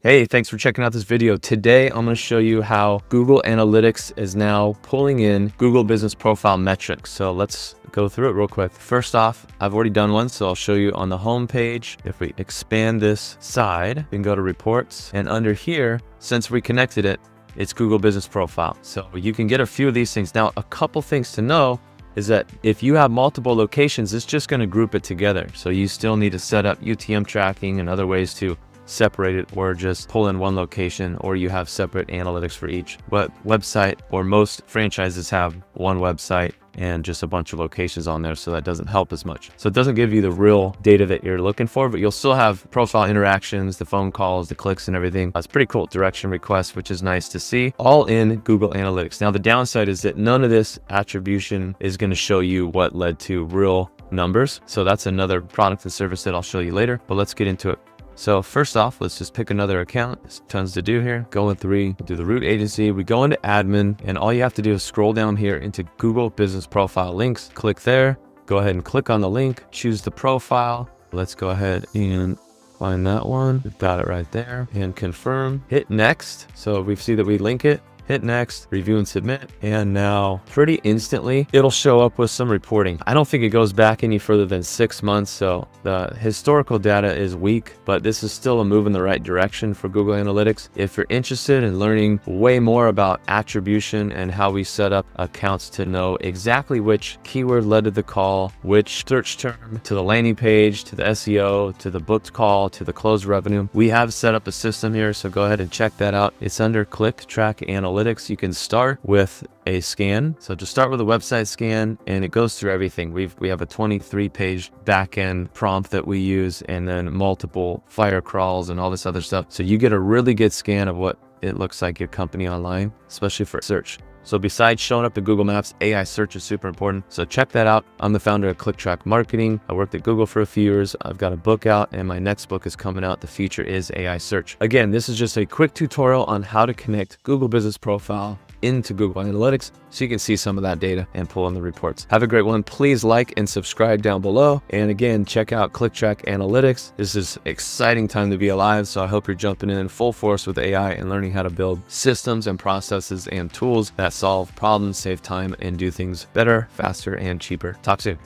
Hey, thanks for checking out this video. Today, I'm going to show you how Google Analytics is now pulling in Google Business Profile metrics. So let's go through it real quick. First off, I've already done one, so I'll show you on the home page. If we expand this side, we can go to reports, and under here, since we connected it, it's Google Business Profile. So you can get a few of these things. Now, a couple things to know is that if you have multiple locations, it's just going to group it together. So you still need to set up UTM tracking and other ways to separate it, or just pull in one location, or you have separate analytics for each website, or most franchises have one website and just a bunch of locations on there, so that doesn't help as much. So it doesn't give you the real data that you're looking for, but you'll still have profile interactions, the phone calls, the clicks and everything. That's pretty cool. Direction requests, which is nice to see, all in Google Analytics. Now the downside is that none of this attribution is going to show you what led to real numbers. So that's another product and service that I'll show you later, but let's get into it. So first off, let's just pick another account. There's tons to do here. Go in do the root agency. We go into admin, and all you have to do is scroll down here into Google Business Profile links. Click there. Go ahead and click on the link. Choose the profile. Let's go ahead and find that one. We've got it right there. And confirm. Hit next. So we see that we link it. Hit next, review and submit, and now pretty instantly it'll show up with some reporting. I don't think it goes back any further than 6 months, so the historical data is weak, but this is still a move in the right direction for Google Analytics. If you're interested in learning way more about attribution and how we set up accounts to know exactly which keyword led to the call, which search term, to the landing page, to the SEO, to the booked call, to the closed revenue, we have set up a system here, so go ahead and check that out. It's under Click Track Analytics. You can start with a scan. So just start with a website scan, and it goes through everything. We have a 23-page backend prompt that we use, and then multiple fire crawls and all this other stuff. So you get a really good scan of what it looks like your company online, especially for search. So besides showing up in Google Maps, AI search is super important. So check that out. I'm the founder of ClickTrack Marketing. I worked at Google for a few years. I've got a book out, and my next book is coming out. The future is AI search. Again, this is just a quick tutorial on how to connect Google Business Profile into Google Analytics so you can see some of that data and pull in the reports. Have a great one. Please like and subscribe down below. And again, check out ClickTrack Analytics. This is an exciting time to be alive. So I hope you're jumping in full force with AI and learning how to build systems and processes and tools that solve problems, save time, and do things better, faster, and cheaper. Talk soon.